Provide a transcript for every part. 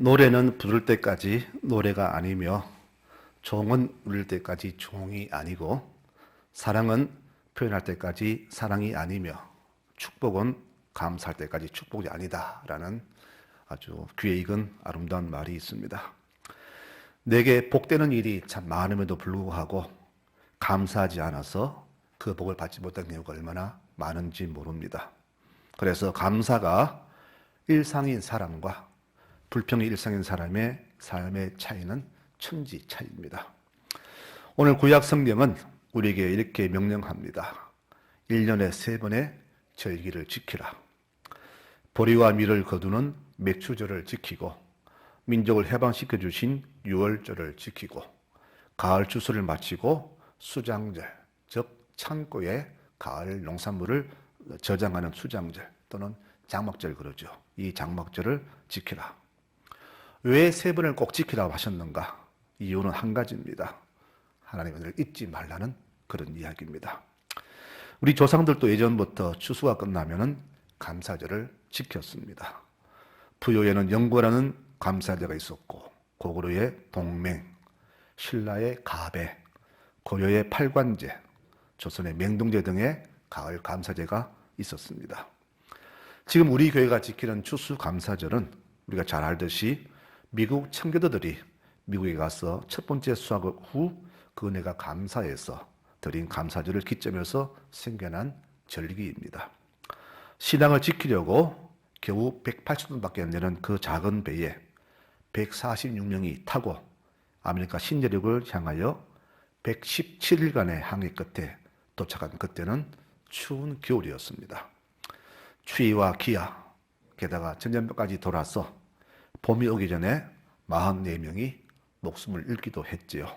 노래는 부를 때까지 노래가 아니며 종은 울릴 때까지 종이 아니고 사랑은 표현할 때까지 사랑이 아니며 축복은 감사할 때까지 축복이 아니다라는 아주 귀에 익은 아름다운 말이 있습니다. 내게 복되는 일이 참 많음에도 불구하고 감사하지 않아서 그 복을 받지 못한 경우가 얼마나 많은지 모릅니다. 그래서 감사가 일상인 사람과 불평이 일상인 사람의 삶의 차이는 천지 차이입니다. 오늘 구약 성경은 우리에게 이렇게 명령합니다. 1년에 3번의 절기를 지키라. 보리와 밀을 거두는 맥추절을 지키고 민족을 해방시켜 주신 유월절을 지키고 가을 추수를 마치고 수장절, 즉 창고에 가을 농산물을 저장하는 수장절 또는 장막절 그러죠. 이 장막절을 지키라. 왜 3번을 꼭 지키라고 하셨는가? 이유는 한 가지입니다. 하나님의 은혜를 잊지 말라는 그런 이야기입니다. 우리 조상들도 예전부터 추수가 끝나면은 감사절을 지켰습니다. 부요에는 영고라는 감사제가 있었고, 고구려의 동맹, 신라의 가배, 고려의 팔관제, 조선의 맹동제 등의 가을 감사제가 있었습니다. 지금 우리 교회가 지키는 추수 감사절은 우리가 잘 알듯이 미국 청교도들이 미국에 가서 첫 번째 수학 후 그 은혜가 감사해서 드린 감사절을 기점해서 생겨난 절기입니다. 신앙을 지키려고 겨우 180톤밖에 안 되는 그 작은 배에 146명이 타고 아메리카 신대륙을 향하여 117일간의 항해 끝에 도착한 그때는 추운 겨울이었습니다. 추위와 기아, 게다가 전염병까지 돌아서 봄이 오기 전에 44명이 목숨을 잃기도 했지요.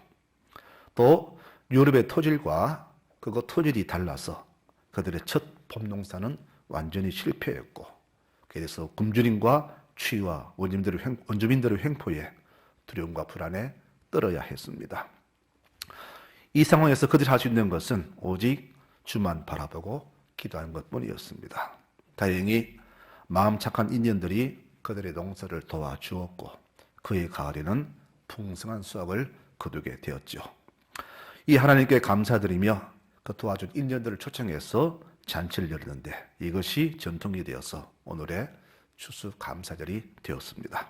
또 유럽의 토질과 그거 토질이 달라서 그들의 첫 봄농사는 완전히 실패했고, 그래서 굶주림과 추위와 원주민들의 횡포에 두려움과 불안에 떨어야 했습니다. 이 상황에서 그들이 할 수 있는 것은 오직 주만 바라보고 기도하는 것뿐이었습니다. 다행히 마음 착한 인연들이 그들의 농사를 도와주었고 그의 가을에는 풍성한 수확을 거두게 되었죠. 이 하나님께 감사드리며 그 도와준 인연들을 초청해서 잔치를 열었는데 이것이 전통이 되어서 오늘의 추수 감사절이 되었습니다.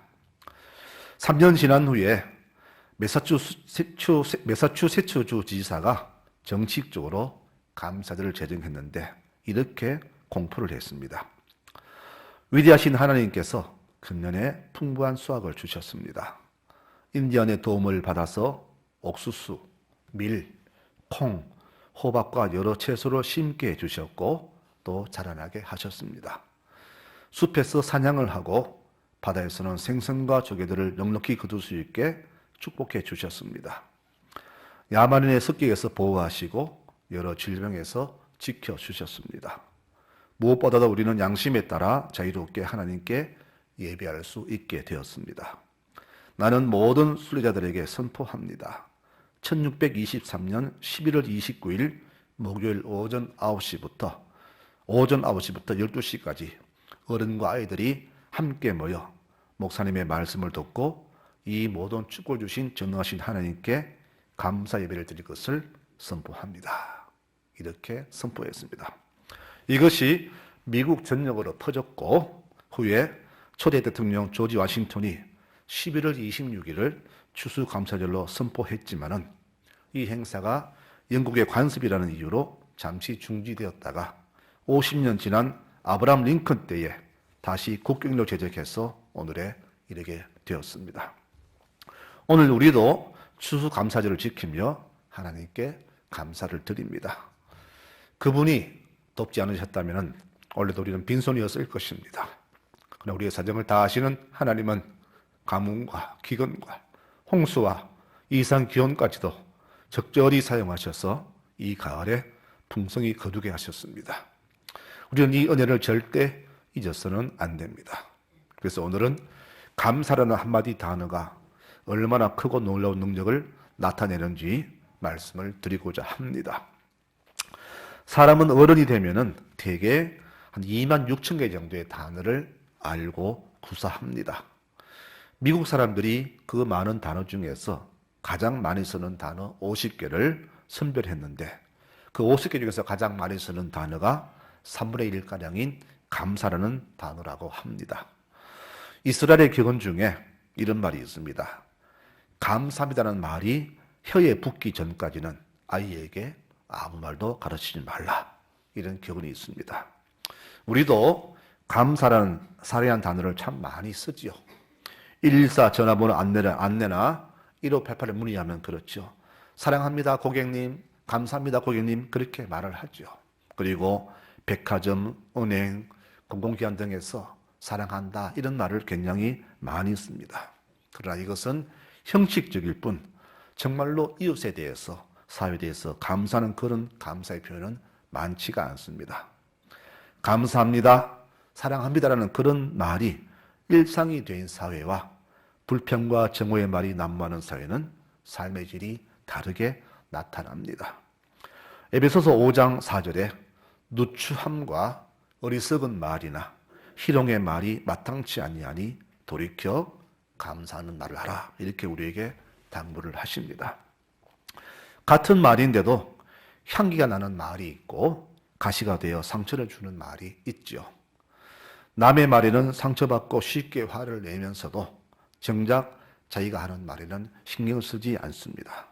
3년 지난 후에 매사추세츠주 지사가 정식적으로 감사절을 제정했는데 이렇게 공포를 했습니다. 위대하신 하나님께서 금년에 풍부한 수확을 주셨습니다. 인디언의 도움을 받아서 옥수수, 밀, 콩, 호박과 여러 채소를 심게 해주셨고 또 자라나게 하셨습니다. 숲에서 사냥을 하고 바다에서는 생선과 조개들을 넉넉히 거둘 수 있게 축복해 주셨습니다. 야만인의 습격에서 보호하시고 여러 질병에서 지켜주셨습니다. 무엇보다도 우리는 양심에 따라 자유롭게 하나님께 예배할 수 있게 되었습니다. 나는 모든 순례자들에게 선포합니다. 1623년 11월 29일 목요일 오전 9시부터 12시까지 어른과 아이들이 함께 모여 목사님의 말씀을 듣고 이 모든 축복을 주신 전능하신 하나님께 감사 예배를 드릴 것을 선포합니다. 이렇게 선포했습니다. 이것이 미국 전역으로 퍼졌고 후에 초대 대통령 조지 워싱턴이 11월 26일을 추수감사절로 선포했지만은 이 행사가 영국의 관습이라는 이유로 잠시 중지되었다가 50년 지난 아브라함 링컨 때에 다시 국경일로 제정해서 오늘에 이르게 되었습니다. 오늘 우리도 추수감사절을 지키며 하나님께 감사를 드립니다. 그분이 돕지 않으셨다면 원래도 우리는 빈손이었을 것입니다. 그러나 우리의 사정을 다 아시는 하나님은 가뭄과 기근과 홍수와 이상 기온까지도 적절히 사용하셔서 이 가을에 풍성히 거두게 하셨습니다. 우리는 이 은혜를 절대 잊어서는 안 됩니다. 그래서 오늘은 감사라는 한마디 단어가 얼마나 크고 놀라운 능력을 나타내는지 말씀을 드리고자 합니다. 사람은 어른이 되면은 대개 한 2만 6천 개 정도의 단어를 알고 구사합니다. 미국 사람들이 그 많은 단어 중에서 가장 많이 쓰는 단어 50개를 선별했는데 그 50개 중에서 가장 많이 쓰는 단어가 3분의 1가량인 감사라는 단어라고 합니다. 이스라엘의 격언 중에 이런 말이 있습니다. 감사합니다라는 말이 혀에 붙기 전까지는 아이에게 아무 말도 가르치지 말라. 이런 격언이 있습니다. 우리도 감사라는 사랑한 단어를 참 많이 쓰지요. 114 전화번호 안내나 1588에 문의하면 그렇죠. 사랑합니다 고객님, 감사합니다 고객님 그렇게 말을 하죠. 그리고 백화점, 은행, 공공기관 등에서 사랑한다 이런 말을 굉장히 많이 씁니다. 그러나 이것은 형식적일 뿐 정말로 이웃에 대해서 사회에 대해서 감사하는 그런 감사의 표현은 많지가 않습니다. 감사합니다, 사랑합니다라는 그런 말이 일상이 된 사회와 불평과 정오의 말이 난무하는 사회는 삶의 질이 다르게 나타납니다. 에베소서 5장 4절에 누추함과 어리석은 말이나 희롱의 말이 마땅치 아니하니 돌이켜 감사하는 말을 하라 이렇게 우리에게 당부를 하십니다. 같은 말인데도 향기가 나는 말이 있고 가시가 되어 상처를 주는 말이 있죠. 남의 말에는 상처받고 쉽게 화를 내면서도 정작 자기가 하는 말에는 신경을 쓰지 않습니다.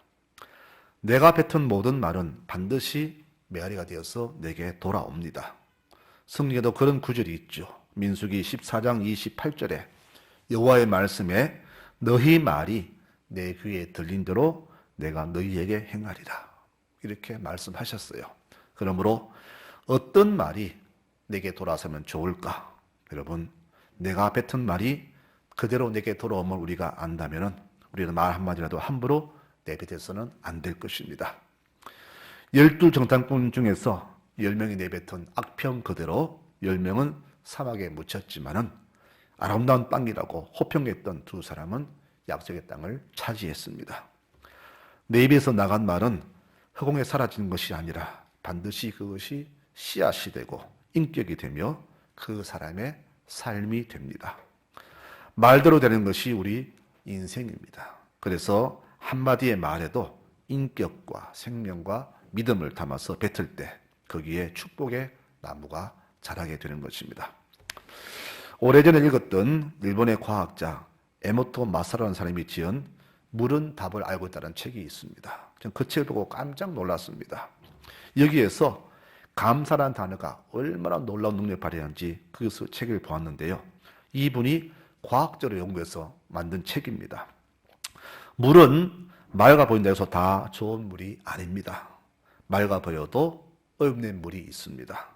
내가 뱉은 모든 말은 반드시 메아리가 되어서 내게 돌아옵니다. 성경에도 그런 구절이 있죠. 민수기 14장 28절에 여호와의 말씀에 너희 말이 내 귀에 들린 대로 내가 너희에게 행하리라. 이렇게 말씀하셨어요. 그러므로 어떤 말이 내게 돌아서면 좋을까? 여러분, 내가 뱉은 말이 그대로 내게 돌아오면 우리가 안다면 우리는 말 한마디라도 함부로 내뱉어서는 안 될 것입니다. 12정탐꾼 중에서 10명이 내뱉은 악평 그대로 10명은 사막에 묻혔지만은 아름다운 땅이라고 호평했던 두 사람은 약속의 땅을 차지했습니다. 내 입에서 나간 말은 허공에 사라지는 것이 아니라 반드시 그것이 씨앗이 되고 인격이 되며 그 사람의 삶이 됩니다. 말대로 되는 것이 우리 인생입니다. 그래서 한마디의 말에도 인격과 생명과 믿음을 담아서 뱉을 때 거기에 축복의 나무가 자라게 되는 것입니다. 오래전에 읽었던 일본의 과학자 에모토 마사라는 사람이 지은 물은 답을 알고 있다는 책이 있습니다. 저는 그 책을 보고 깜짝 놀랐습니다. 여기에서 감사라는 단어가 얼마나 놀라운 능력을 발휘하는지 그 책을 보았는데요. 이분이 과학적으로 연구해서 만든 책입니다. 물은 맑아 보인다 해서 다 좋은 물이 아닙니다. 맑아 보여도 얼음된 물이 있습니다.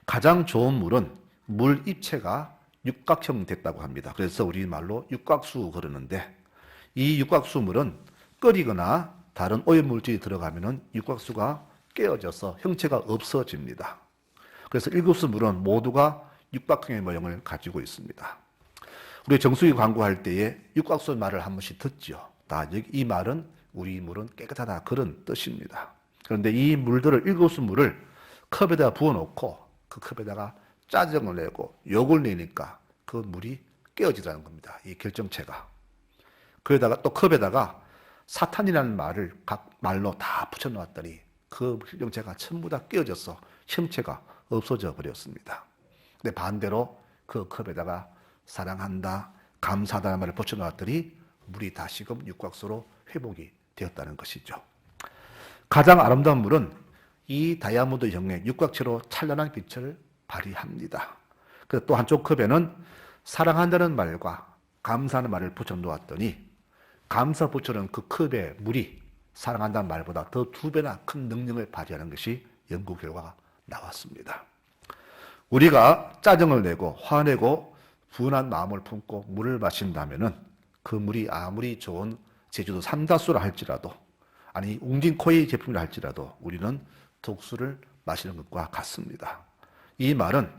가장 좋은 물은 물 입체가 육각형 됐다고 합니다. 그래서 우리말로 육각수 그러는데 이 육각수 물은 끓이거나 다른 오염물질이 들어가면 육각수가 깨어져서 형체가 없어집니다. 그래서 일급수 물은 모두가 육각형의 모양을 가지고 있습니다. 우리 정수기 광고할 때에 육각수 말을 한 번씩 듣죠. 이 말은 우리 물은 깨끗하다 그런 뜻입니다. 그런데 이 물들을 일급수 물을 컵에다 부어놓고 그 컵에다가 짜증을 내고 욕을 내니까 그 물이 깨어지라는 겁니다. 이 결정체가. 그러다가 또 컵에다가 사탄이라는 말을 각 말로 다 붙여놓았더니 그 결정체가 전부 다 깨어져서 형체가 없어져 버렸습니다. 근데 반대로 그 컵에다가 사랑한다, 감사하다는 말을 붙여놓았더니 물이 다시금 육각수로 회복이 되었다는 것이죠. 가장 아름다운 물은 이 다이아몬드형의 육각체로 찬란한 빛을 발휘합니다. 그래서 또 한쪽 컵에는 사랑한다는 말과 감사하는 말을 붙여놓았더니 감사 붙여놓은 그 컵에 물이 사랑한다는 말보다 더 2배나 큰 능력을 발휘하는 것이 연구 결과가 나왔습니다. 우리가 짜증을 내고 화내고 분한 마음을 품고 물을 마신다면은 그 물이 아무리 좋은 제주도 삼다수라 할지라도 아니 웅진코이 제품이라 할지라도 우리는 독수를 마시는 것과 같습니다. 이 말은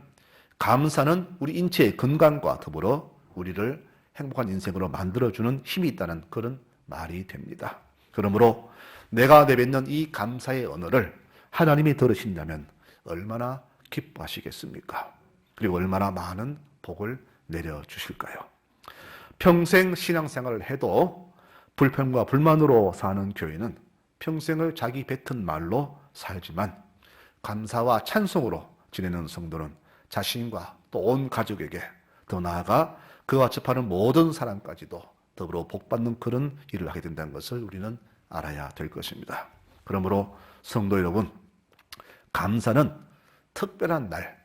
감사는 우리 인체의 건강과 더불어 우리를 행복한 인생으로 만들어주는 힘이 있다는 그런 말이 됩니다. 그러므로 내가 내뱉는 이 감사의 언어를 하나님이 들으신다면 얼마나 기뻐하시겠습니까? 그리고 얼마나 많은 복을 내려주실까요? 평생 신앙생활을 해도 불평과 불만으로 사는 교인은 평생을 자기 뱉은 말로 살지만 감사와 찬송으로 지내는 성도는 자신과 또 온 가족에게 더 나아가 그와 접하는 모든 사람까지도 더불어 복받는 그런 일을 하게 된다는 것을 우리는 알아야 될 것입니다. 그러므로 성도 여러분, 감사는 특별한 날,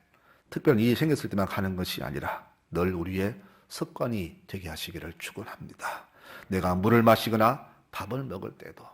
특별한 일이 생겼을 때만 하는 것이 아니라 늘 우리의 습관이 되게 하시기를 축원합니다. 내가 물을 마시거나 밥을 먹을 때도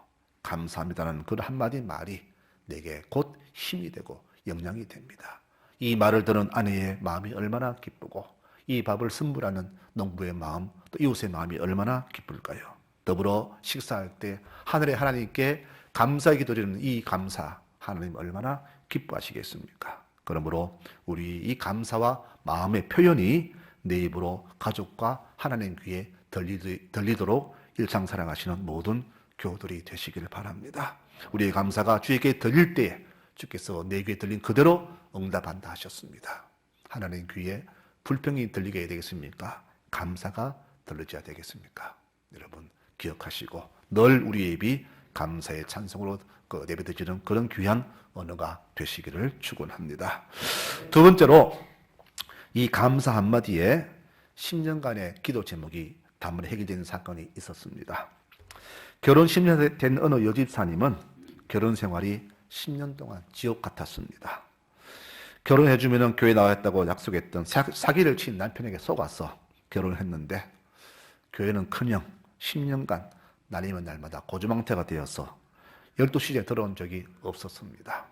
감사합니다라는 그 한마디 말이 내게 곧 힘이 되고 영향이 됩니다. 이 말을 들은 아내의 마음이 얼마나 기쁘고 이 밥을 선물하는 농부의 마음, 또 이웃의 마음이 얼마나 기쁠까요? 더불어 식사할 때 하늘의 하나님께 감사의 기도 드리는 이 감사, 하나님 얼마나 기뻐하시겠습니까? 그러므로 우리 이 감사와 마음의 표현이 내 입으로 가족과 하나님 귀에 들리도록 일상살아가시는 모든 교우들이 되시기를 바랍니다. 우리의 감사가 주에게 들릴 때에 주께서 내 귀에 들린 그대로 응답한다 하셨습니다. 하나님 귀에 불평이 들리게 해야 되겠습니까? 감사가 들리셔야 되겠습니까? 여러분 기억하시고 늘 우리의 입이 감사의 찬송으로 내뱉어지는 그런 귀한 언어가 되시기를 축원합니다. 두 번째로 이 감사 한마디에 10년간의 기도 제목이 단번에 해결되는 사건이 있었습니다. 결혼 10년 된 어느 여집사님은 결혼 생활이 10년 동안 지옥 같았습니다. 결혼해주면 교회 나와야겠다고 약속했던 사기를 친 남편에게 속아서 결혼을 했는데 교회는커녕 10년간 날이면 날마다 고주망태가 되어서 12시에 들어온 적이 없었습니다.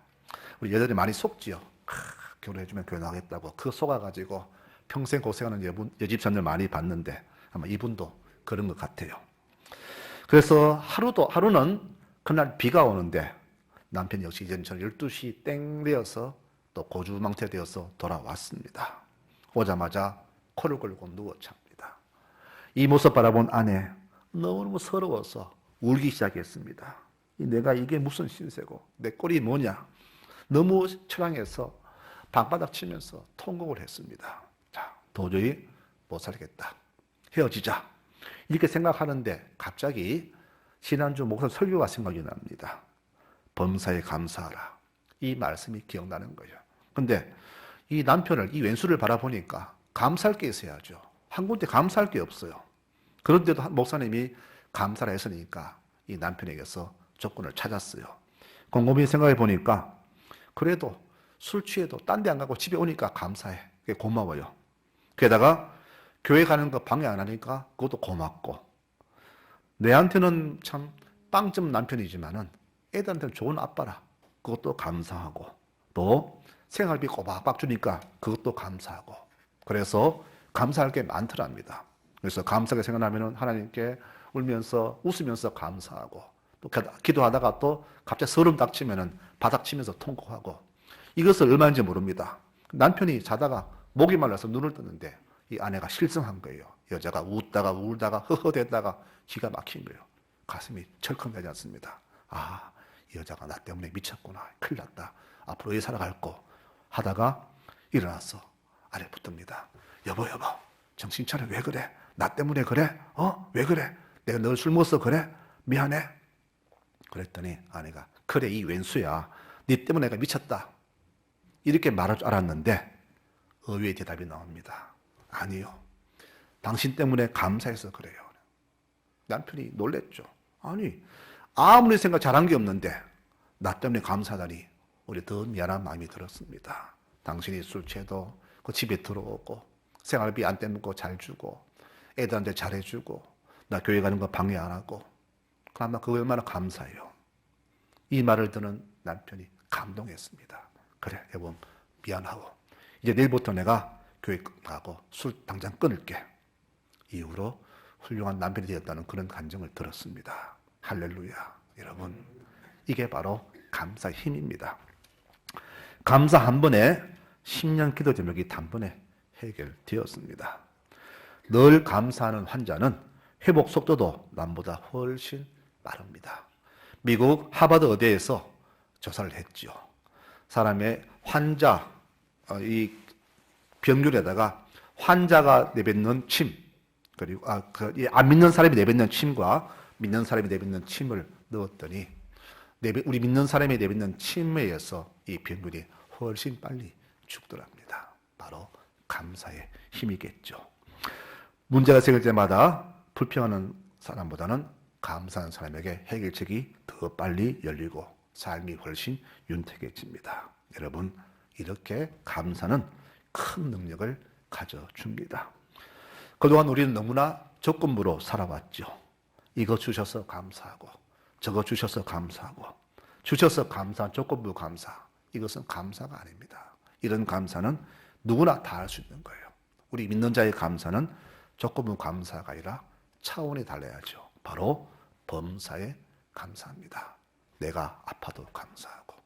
우리 여자들이 많이 속지요. 결혼해주면 교회 나가겠다고 그 속아가지고 평생 고생하는 여집사님들 많이 봤는데 아마 이분도 그런 것 같아요. 그래서 하루는 그날 비가 오는데 남편 역시 이전처럼 12시 땡 되어서 또 고주망태 되어서 돌아왔습니다. 오자마자 코를 골고 누워 잡니다. 이 모습 바라본 아내 너무너무 서러워서 울기 시작했습니다. 내가 이게 무슨 신세고 내 꼴이 뭐냐. 너무 처량해서 방바닥 치면서 통곡을 했습니다. 자, 도저히 못 살겠다. 헤어지자. 이렇게 생각하는데 갑자기 지난주 목사 설교가 생각이 납니다. 범사에 감사하라. 이 말씀이 기억나는 거예요. 근데 이 남편을, 이 왼수를 바라보니까 감사할 게 있어야죠. 한 군데 감사할 게 없어요. 그런데도 목사님이 감사를 했으니까 이 남편에게서 조건을 찾았어요. 곰곰이 생각해 보니까 그래도 술 취해도 딴 데 안 가고 집에 오니까 감사해. 그게 고마워요. 게다가 교회 가는 거 방해 안 하니까 그것도 고맙고 내한테는 참 빵점 남편이지만은 애들한테는 좋은 아빠라. 그것도 감사하고 또 생활비 꼬박박 주니까 그것도 감사하고 그래서 감사할 게 많더랍니다. 그래서 감사하게 생각하면 하나님께 울면서 웃으면서 감사하고 또 기도하다가 또 갑자기 서름 닥치면은 바닥 치면서 통곡하고 이것을 얼마인지 모릅니다. 남편이 자다가 목이 말라서 눈을 떴는데 이 아내가 실성한 거예요. 여자가 웃다가 울다가 허허댔다가 기가 막힌 거예요. 가슴이 철컹대지 않습니다. 아, 이 여자가 나 때문에 미쳤구나. 큰일 났다. 앞으로 이 살아갈 거 하다가 일어나서 아래 붙습니다. 여보 정신 차려. 왜 그래? 나 때문에 그래? 왜 그래? 내가 너 술 먹어서 그래? 미안해. 그랬더니 아내가 그래 이 왼수야. 네 때문에 내가 미쳤다. 이렇게 말할 줄 알았는데 의외의 대답이 나옵니다. 아니요. 당신 때문에 감사해서 그래요. 남편이 놀랬죠. 아니 아무리 생각 잘한 게 없는데 나 때문에 감사하다니 우리 더 미안한 마음이 들었습니다. 당신이 술 취해도 그 집에 들어오고 생활비 안 떼먹고 잘 주고 애들한테 잘해주고 나 교회 가는 거 방해 안 하고 그나마 그거 얼마나 감사해요. 이 말을 듣는 남편이 감동했습니다. 그래 여보 미안하고 이제 내일부터 내가 교회 가고 술 당장 끊을게. 이후로 훌륭한 남편이 되었다는 그런 감정을 들었습니다. 할렐루야. 여러분 이게 바로 감사의 힘입니다. 감사 한 번에 10년 기도 제목이 단번에 해결되었습니다. 늘 감사하는 환자는 회복 속도도 남보다 훨씬 빠릅니다. 미국 하버드 의대에서 조사를 했죠. 사람의 이 병률에다가 환자가 내뱉는 침, 그리고 안 믿는 사람이 내뱉는 침과 믿는 사람이 내뱉는 침을 넣었더니 우리 믿는 사람이 내뱉는 침에 의해서 이 병균이 훨씬 빨리 죽더랍니다. 바로 감사의 힘이겠죠. 문제가 생길 때마다 불평하는 사람보다는 감사하는 사람에게 해결책이 더 빨리 열리고 삶이 훨씬 윤택해집니다. 여러분, 이렇게 감사는 큰 능력을 가져줍니다. 그동안 우리는 너무나 조건부로 살아왔죠. 이거 주셔서 감사하고 저거 주셔서 감사하고 주셔서 감사한 조건부 감사, 이것은 감사가 아닙니다. 이런 감사는 누구나 다 할 수 있는 거예요. 우리 믿는 자의 감사는 조건부 감사가 아니라 차원이 달라야죠. 바로 범사에 감사합니다. 내가 아파도 감사하고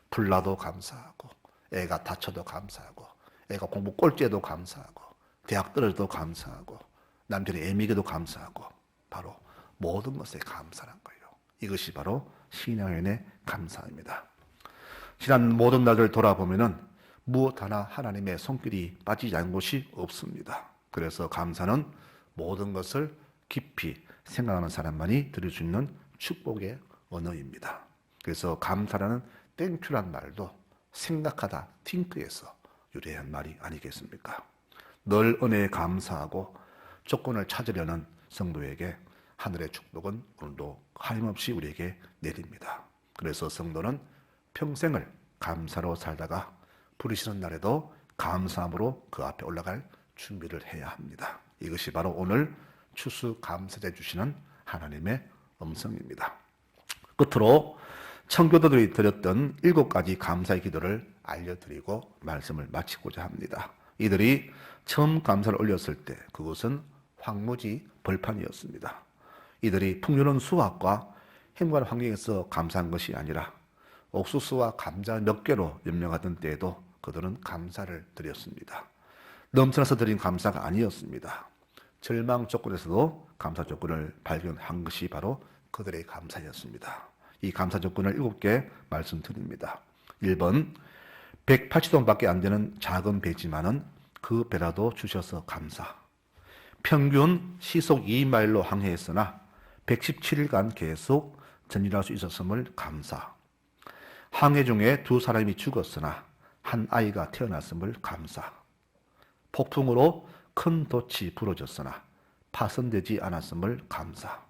불나도 감사하고 애가 다쳐도 감사하고 애가 공부 꼴찌해도 감사하고 대학 떨어져도 감사하고 남편이 애미게도 감사하고 바로 모든 것에 감사한 거예요. 이것이 바로 신앙인의 감사입니다. 지난 모든 날을 돌아보면은 무엇 하나 하나님의 손길이 빠지지 않은 곳이 없습니다. 그래서 감사는 모든 것을 깊이 생각하는 사람만이 들을 수 있는 축복의 언어입니다. 그래서 감사라는 땡큐란 말도 생각하다, 팅크에서 유래한 말이 아니겠습니까? 늘 은혜에 감사하고 조건을 찾으려는 성도에게 하늘의 축복은 오늘도 하림없이 우리에게 내립니다. 그래서 성도는 평생을 감사로 살다가 부르시는 날에도 감사함으로 그 앞에 올라갈 준비를 해야 합니다. 이것이 바로 오늘 추수감사제 주시는 하나님의 음성입니다. 끝으로 청교도들이 드렸던 7가지 감사의 기도를 알려드리고 말씀을 마치고자 합니다. 이들이 처음 감사를 올렸을 때 그곳은 황무지 벌판이었습니다. 이들이 풍요로운 수확과 행복한 환경에서 감사한 것이 아니라 옥수수와 감자 몇 개로 연명하던 때에도 그들은 감사를 드렸습니다. 넘쳐나서 드린 감사가 아니었습니다. 절망 조건에서도 감사 조건을 발견한 것이 바로 그들의 감사였습니다. 이 감사 조건을 7개 말씀드립니다. 1번, 180돈밖에 안 되는 작은 배지만은 그 배라도 주셔서 감사. 평균 시속 2마일로 항해했으나 117일간 계속 전진할 수 있었음을 감사. 항해 중에 2사람이 죽었으나 한 아이가 태어났음을 감사. 폭풍으로 큰 돛이 부러졌으나 파손되지 않았음을 감사.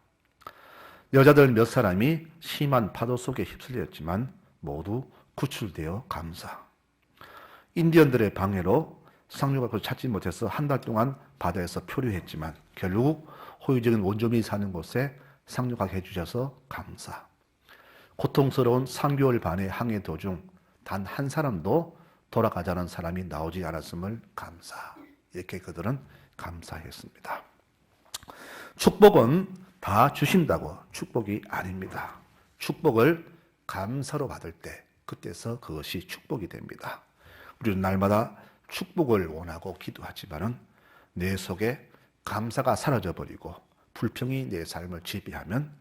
여자들 몇 사람이 심한 파도 속에 휩쓸렸지만 모두 구출되어 감사. 인디언들의 방해로 상류가 찾지 못해서 한 달 동안 바다에서 표류했지만 결국 호의적인 원조민이 사는 곳에 상륙하게 해주셔서 감사. 고통스러운 3개월 반의 항해 도중 단 한 사람도 돌아가자는 사람이 나오지 않았음을 감사. 이렇게 그들은 감사했습니다. 축복은 다 주신다고 축복이 아닙니다. 축복을 감사로 받을 때 그때서 그것이 축복이 됩니다. 우리는 날마다 축복을 원하고 기도하지만은 내 속에 감사가 사라져버리고 불평이 내 삶을 지배하면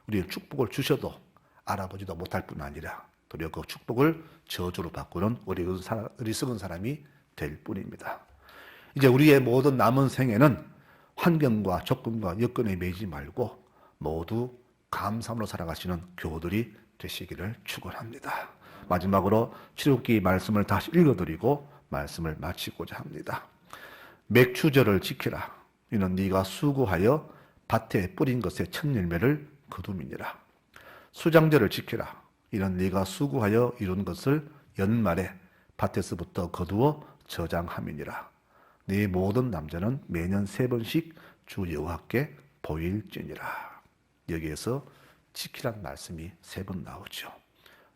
우리는 축복을 주셔도 알아보지도 못할 뿐 아니라 도리어 그 축복을 저주로 바꾸는 어리석은 사람이 될 뿐입니다. 이제 우리의 모든 남은 생애는 환경과 조건과 여건에 매이지 말고 모두 감사함으로 살아가시는 교우들이 되시기를 축원합니다. 마지막으로 출애굽기 말씀을 다시 읽어드리고 말씀을 마치고자 합니다. 맥추절을 지키라. 이는 네가 수고하여 밭에 뿌린 것의 첫 열매를 거둠이니라. 수장절을 지키라. 이는 네가 수고하여 이룬 것을 연말에 밭에서부터 거두어 저장함이니라. 네 모든 남자는 매년 3번씩 주 여호와께 보일지니라. 여기에서 지키라는 말씀이 3번 나오죠.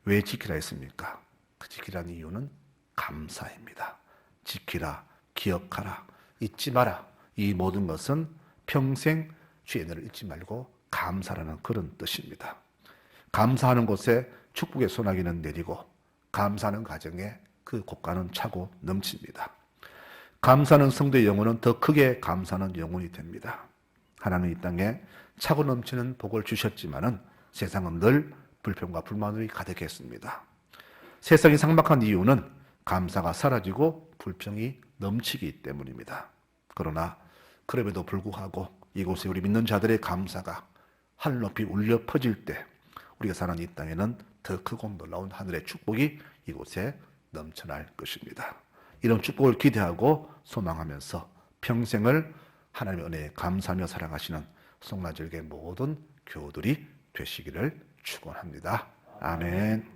왜 지키라 했습니까? 그 지키라는 이유는 감사입니다. 지키라, 기억하라, 잊지 마라. 이 모든 것은 평생 주의 은혜를 잊지 말고 감사라는 그런 뜻입니다. 감사하는 곳에 축복의 소나기는 내리고 감사하는 가정에 그 고가는 차고 넘칩니다. 감사하는 성도의 영혼은 더 크게 감사하는 영혼이 됩니다. 하나님 이 땅에 차고 넘치는 복을 주셨지만은 세상은 늘 불평과 불만으로 가득했습니다. 세상이 삭막한 이유는 감사가 사라지고 불평이 넘치기 때문입니다. 그러나 그럼에도 불구하고 이곳에 우리 믿는 자들의 감사가 하늘 높이 울려 퍼질 때 우리가 사는 이 땅에는 더 크고 놀라운 하늘의 축복이 이곳에 넘쳐날 것입니다. 이런 축복을 기대하고 소망하면서 평생을 하나님의 은혜에 감사하며 살아가시는 송라절개 모든 교우들이 되시기를 축원합니다. 아멘.